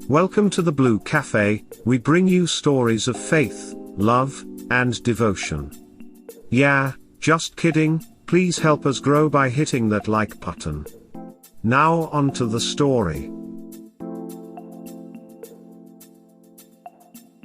Welcome to the Blue Cafe. We bring you stories of faith, love, and devotion. Yeah, just kidding, please help us grow by hitting that like button. Now on to the story.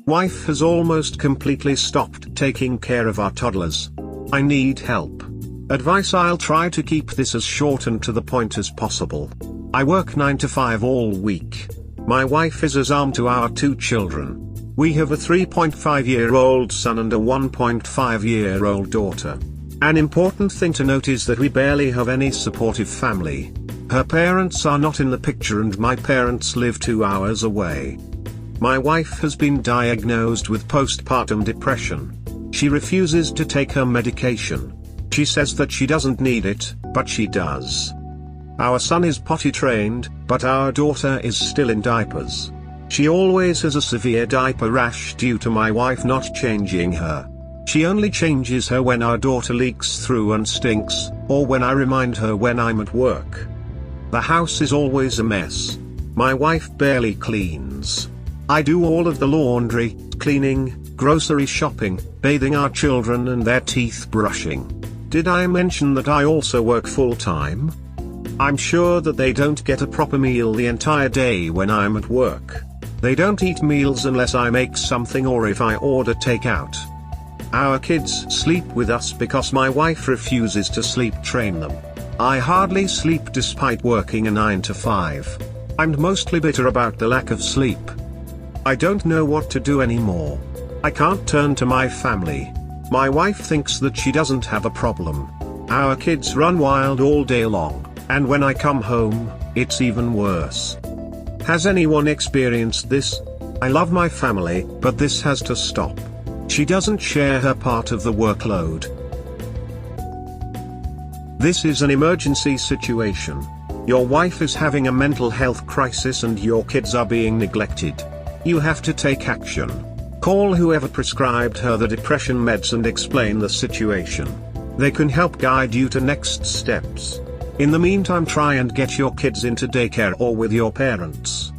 Wife has almost completely stopped taking care of our toddlers. I need help. Advice: I'll try to keep this as short and to the point as possible. I work 9 to 5 all week. My wife is a mom to our 2 children. We have a 3.5-year-old son and a 1.5-year-old daughter. An important thing to note is that we barely have any supportive family. Her parents are not in the picture and my parents live 2 hours away. My wife has been diagnosed with postpartum depression. She refuses to take her medication. She says that she doesn't need it, but she does. Our son is potty trained, but our daughter is still in diapers. She always has a severe diaper rash due to my wife not changing her. She only changes her when our daughter leaks through and stinks, or when I remind her when I'm at work. The house is always a mess. My wife barely cleans. I do all of the laundry, cleaning, grocery shopping, bathing our children and their teeth brushing. Did I mention that I also work full-time? I'm sure that they don't get a proper meal the entire day when I'm at work. They don't eat meals unless I make something or if I order takeout. Our kids sleep with us because my wife refuses to sleep train them. I hardly sleep despite working a 9 to 5. I'm mostly bitter about the lack of sleep. I don't know what to do anymore. I can't turn to my family. My wife thinks that she doesn't have a problem. Our kids run wild all day long. And when I come home, it's even worse. Has anyone experienced this? I love my family, but this has to stop. She doesn't share her part of the workload. This is an emergency situation. Your wife is having a mental health crisis and your kids are being neglected. You have to take action. Call whoever prescribed her the depression meds and explain the situation. They can help guide you to next steps. In the meantime, try and get your kids into daycare or with your parents.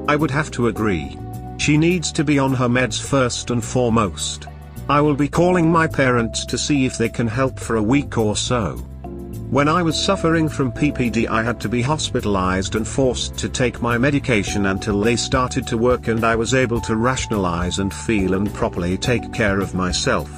I would have to agree. She needs to be on her meds first and foremost. I will be calling my parents to see if they can help for a week or so. When I was suffering from PPD, I had to be hospitalized and forced to take my medication until they started to work and I was able to rationalize and feel and properly take care of myself.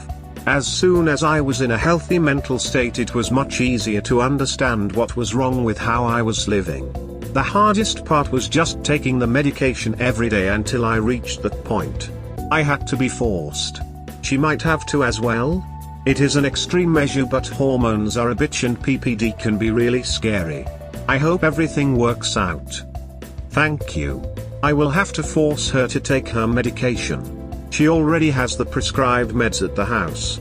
As soon as I was in a healthy mental state, it was much easier to understand what was wrong with how I was living. The hardest part was just taking the medication every day until I reached that point. I had to be forced. She might have to as well. It is an extreme measure, but hormones are a bitch and PPD can be really scary. I hope everything works out. Thank you. I will have to force her to take her medication. She already has the prescribed meds at the house.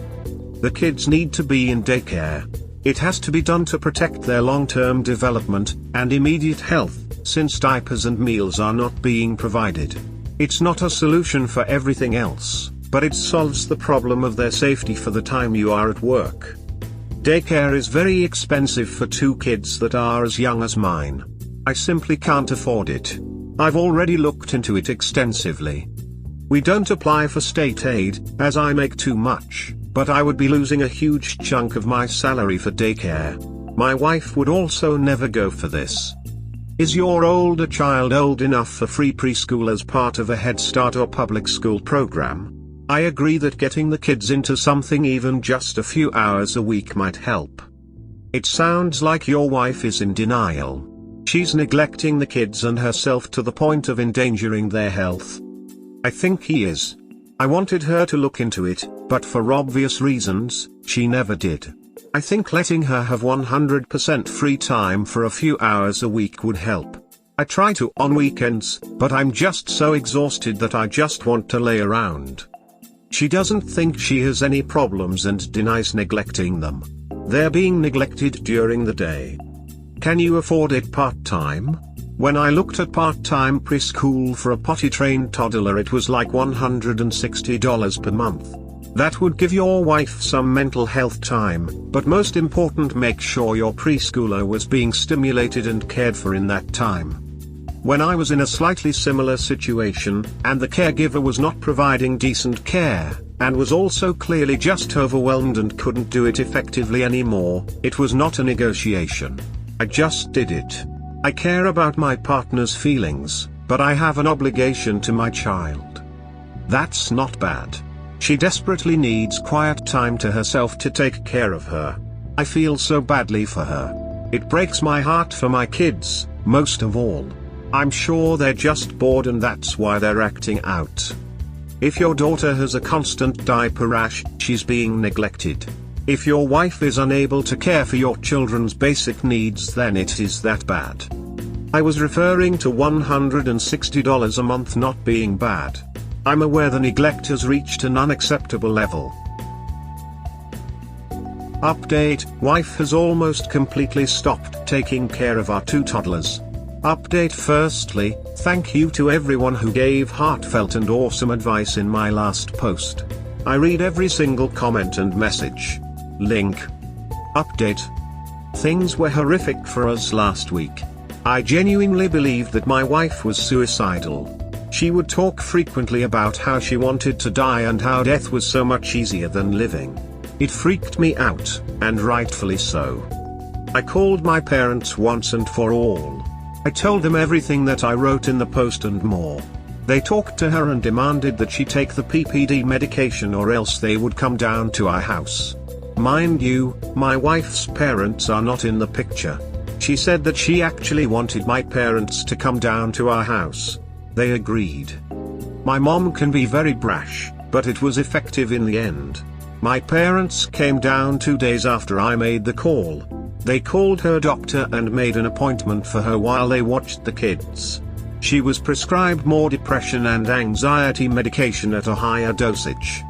The kids need to be in daycare. It has to be done to protect their long-term development and immediate health, since diapers and meals are not being provided. It's not a solution for everything else, but it solves the problem of their safety for the time you are at work. Daycare is very expensive for 2 kids that are as young as mine. I simply can't afford it. I've already looked into it extensively. We don't apply for state aid, as I make too much, but I would be losing a huge chunk of my salary for daycare. My wife would also never go for this. Is your older child old enough for free preschool as part of a Head Start or public school program? I agree that getting the kids into something even just a few hours a week might help. It sounds like your wife is in denial. She's neglecting the kids and herself to the point of endangering their health. I think he is. I wanted her to look into it, but for obvious reasons, she never did. I think letting her have 100% free time for a few hours a week would help. I try to on weekends, but I'm just so exhausted that I just want to lay around. She doesn't think she has any problems and denies neglecting them. They're being neglected during the day. Can you afford it part-time? When I looked at part-time preschool for a potty-trained toddler, it was like $160 per month. That would give your wife some mental health time, but most important, make sure your preschooler was being stimulated and cared for in that time. When I was in a slightly similar situation, and the caregiver was not providing decent care, and was also clearly just overwhelmed and couldn't do it effectively anymore, it was not a negotiation. I just did it. I care about my partner's feelings, but I have an obligation to my child. That's not bad. She desperately needs quiet time to herself to take care of her. I feel so badly for her. It breaks my heart for my kids, most of all. I'm sure they're just bored and that's why they're acting out. If your daughter has a constant diaper rash, she's being neglected. If your wife is unable to care for your children's basic needs, then it is that bad. I was referring to $160 a month not being bad. I'm aware the neglect has reached an unacceptable level. Update: wife has almost completely stopped taking care of our 2 toddlers. Update: firstly, thank you to everyone who gave heartfelt and awesome advice in my last post. I read every single comment and message. Link. Update: things were horrific for us last week. I genuinely believed that my wife was suicidal. She would talk frequently about how she wanted to die and how death was so much easier than living. It freaked me out, and rightfully so. I called my parents once and for all. I told them everything that I wrote in the post and more. They talked to her and demanded that she take the PPD medication or else they would come down to our house. Mind you, my wife's parents are not in the picture. She said that she actually wanted my parents to come down to our house. They agreed. My mom can be very brash, but it was effective in the end. My parents came down 2 days after I made the call. They called her doctor and made an appointment for her while they watched the kids. She was prescribed more depression and anxiety medication at a higher dosage.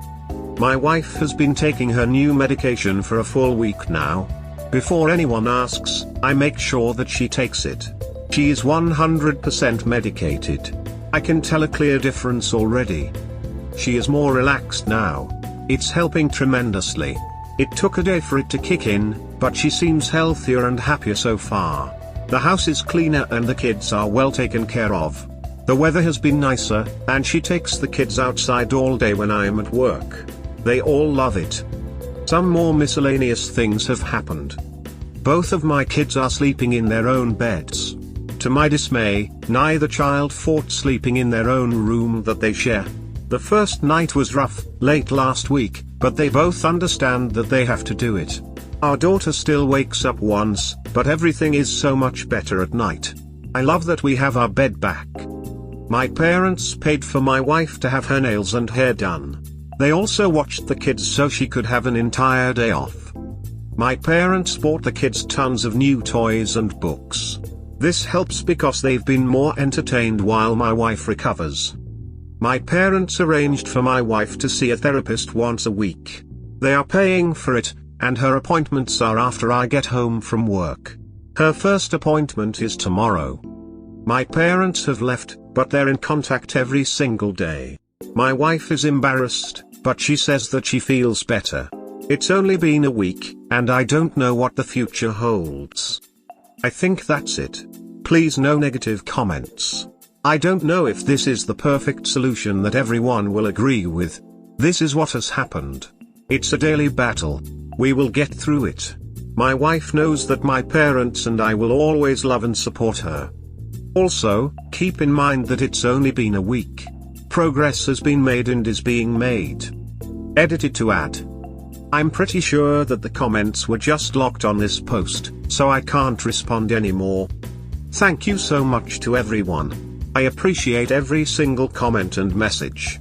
My wife has been taking her new medication for a full week now. Before anyone asks, I make sure that she takes it. She is 100% medicated. I can tell a clear difference already. She is more relaxed now. It's helping tremendously. It took a day for it to kick in, but she seems healthier and happier so far. The house is cleaner and the kids are well taken care of. The weather has been nicer, and she takes the kids outside all day when I am at work. They all love it. Some more miscellaneous things have happened. Both of my kids are sleeping in their own beds. To my dismay, neither child fought sleeping in their own room that they share. The first night was rough, late last week, but they both understand that they have to do it. Our daughter still wakes up once, but everything is so much better at night. I love that we have our bed back. My parents paid for my wife to have her nails and hair done. They also watched the kids so she could have an entire day off. My parents bought the kids tons of new toys and books. This helps because they've been more entertained while my wife recovers. My parents arranged for my wife to see a therapist once a week. They are paying for it, and her appointments are after I get home from work. Her first appointment is tomorrow. My parents have left, but they're in contact every single day. My wife is embarrassed, but she says that she feels better. It's only been a week, and I don't know what the future holds. I think that's it. Please no negative comments. I don't know if this is the perfect solution that everyone will agree with. This is what has happened. It's a daily battle. We will get through it. My wife knows that my parents and I will always love and support her. Also, keep in mind that it's only been a week. Progress has been made and is being made. Edited to add. I'm pretty sure that the comments were just locked on this post, so I can't respond anymore. Thank you so much to everyone. I appreciate every single comment and message.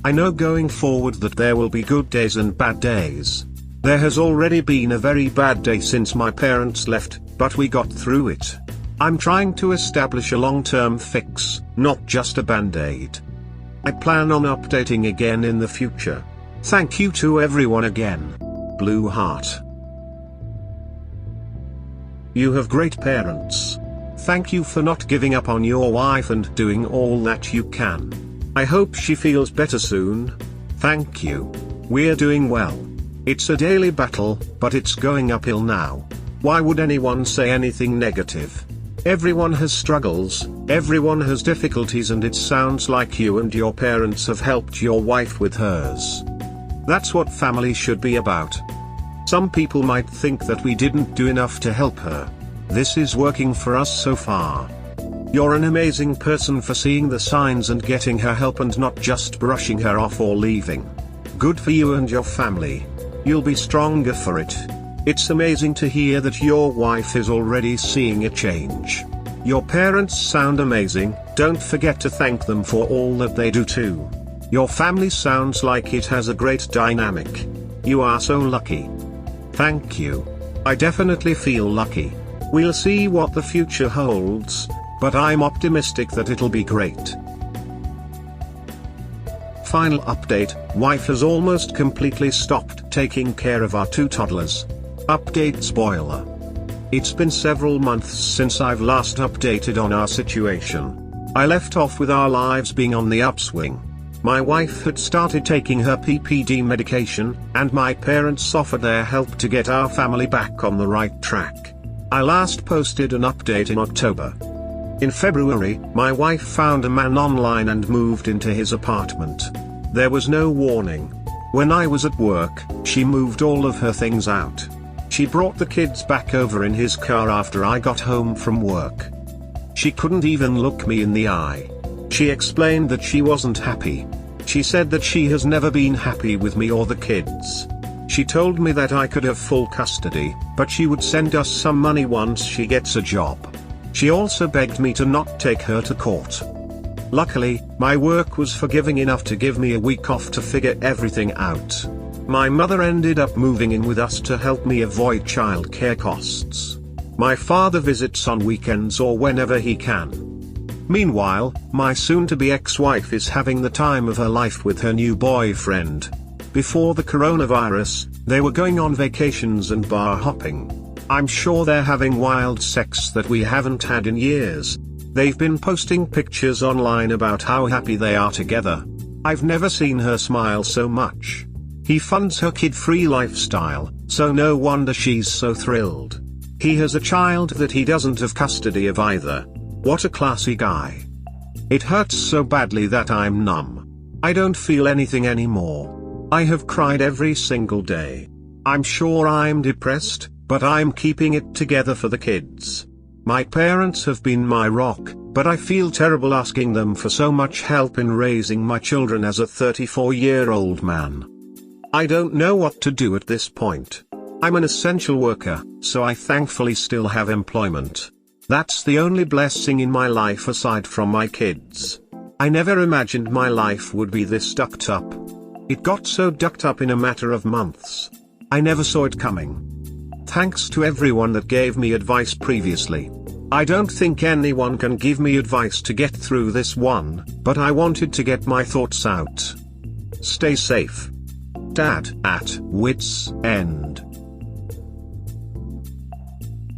I know going forward that there will be good days and bad days. There has already been a very bad day since my parents left, but we got through it. I'm trying to establish a long-term fix, not just a band-aid. I plan on updating again in the future. Thank you to everyone again. Blue Heart. You have great parents. Thank you for not giving up on your wife and doing all that you can. I hope she feels better soon. Thank you. We're doing well. It's a daily battle, but it's going uphill now. Why would anyone say anything negative? Everyone has struggles, everyone has difficulties, and it sounds like you and your parents have helped your wife with hers. That's what family should be about. Some people might think that we didn't do enough to help her. This is working for us so far. You're an amazing person for seeing the signs and getting her help and not just brushing her off or leaving. Good for you and your family. You'll be stronger for it. It's amazing to hear that your wife is already seeing a change. Your parents sound amazing, don't forget to thank them for all that they do too. Your family sounds like it has a great dynamic. You are so lucky. Thank you. I definitely feel lucky. We'll see what the future holds, but I'm optimistic that it'll be great. Final update, wife has almost completely stopped taking care of our 2 toddlers. Update spoiler. It's been several months since I've last updated on our situation. I left off with our lives being on the upswing. My wife had started taking her PPD medication, and my parents offered their help to get our family back on the right track. I last posted an update in October. In February, my wife found a man online and moved into his apartment. There was no warning. When I was at work, she moved all of her things out. She brought the kids back over in his car after I got home from work. She couldn't even look me in the eye. She explained that she wasn't happy. She said that she has never been happy with me or the kids. She told me that I could have full custody, but she would send us some money once she gets a job. She also begged me to not take her to court. Luckily, my work was forgiving enough to give me a week off to figure everything out. My mother ended up moving in with us to help me avoid childcare costs. My father visits on weekends or whenever he can. Meanwhile, my soon-to-be ex-wife is having the time of her life with her new boyfriend. Before the coronavirus, they were going on vacations and bar hopping. I'm sure they're having wild sex that we haven't had in years. They've been posting pictures online about how happy they are together. I've never seen her smile so much. He funds her kid-free lifestyle, so no wonder she's so thrilled. He has a child that he doesn't have custody of either. What a classy guy. It hurts so badly that I'm numb. I don't feel anything anymore. I have cried every single day. I'm sure I'm depressed, but I'm keeping it together for the kids. My parents have been my rock, but I feel terrible asking them for so much help in raising my children as a 34-year-old man. I don't know what to do at this point. I'm an essential worker, so I thankfully still have employment. That's the only blessing in my life aside from my kids. I never imagined my life would be this ducked up. It got so ducked up in a matter of months. I never saw it coming. Thanks to everyone that gave me advice previously. I don't think anyone can give me advice to get through this one, but I wanted to get my thoughts out. Stay safe. Dad at wit's end.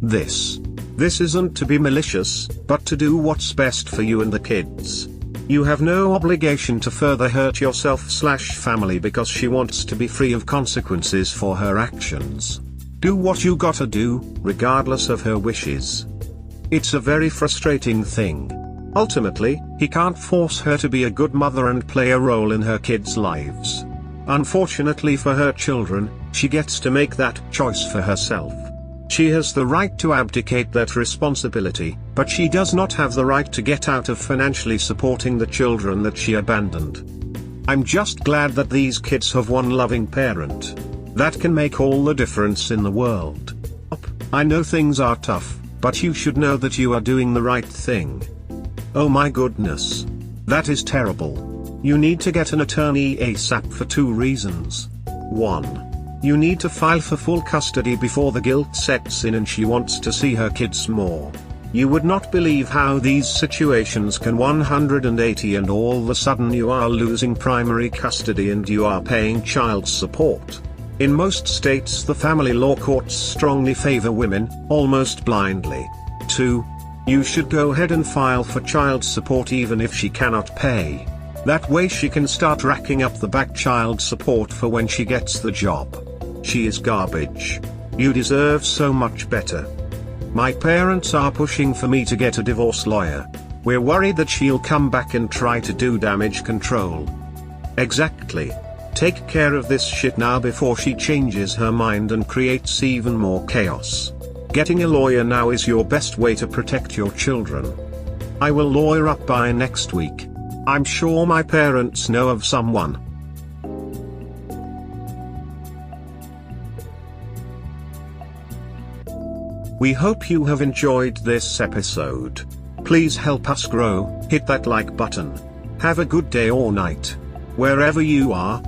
This isn't to be malicious, but to do what's best for you and the kids. You have no obligation to further hurt yourself/family because she wants to be free of consequences for her actions. Do what you gotta do, regardless of her wishes. It's a very frustrating thing. Ultimately, he can't force her to be a good mother and play a role in her kids' lives. Unfortunately for her children, she gets to make that choice for herself. She has the right to abdicate that responsibility, but she does not have the right to get out of financially supporting the children that she abandoned. I'm just glad that these kids have one loving parent. That can make all the difference in the world. I know things are tough, but you should know that you are doing the right thing. Oh my goodness. That is terrible. You need to get an attorney ASAP for 2 reasons. 1. You need to file for full custody before the guilt sets in and she wants to see her kids more. You would not believe how these situations can 180 and all of a sudden you are losing primary custody and you are paying child support. In most states the family law courts strongly favor women, almost blindly. 2. You should go ahead and file for child support even if she cannot pay. That way she can start racking up the back child support for when she gets the job. She is garbage. You deserve so much better. My parents are pushing for me to get a divorce lawyer. We're worried that she'll come back and try to do damage control. Exactly. Take care of this shit now before she changes her mind and creates even more chaos. Getting a lawyer now is your best way to protect your children. I will lawyer up by next week. I'm sure my parents know of someone. We hope you have enjoyed this episode. Please help us grow, hit that like button. Have a good day or night, wherever you are.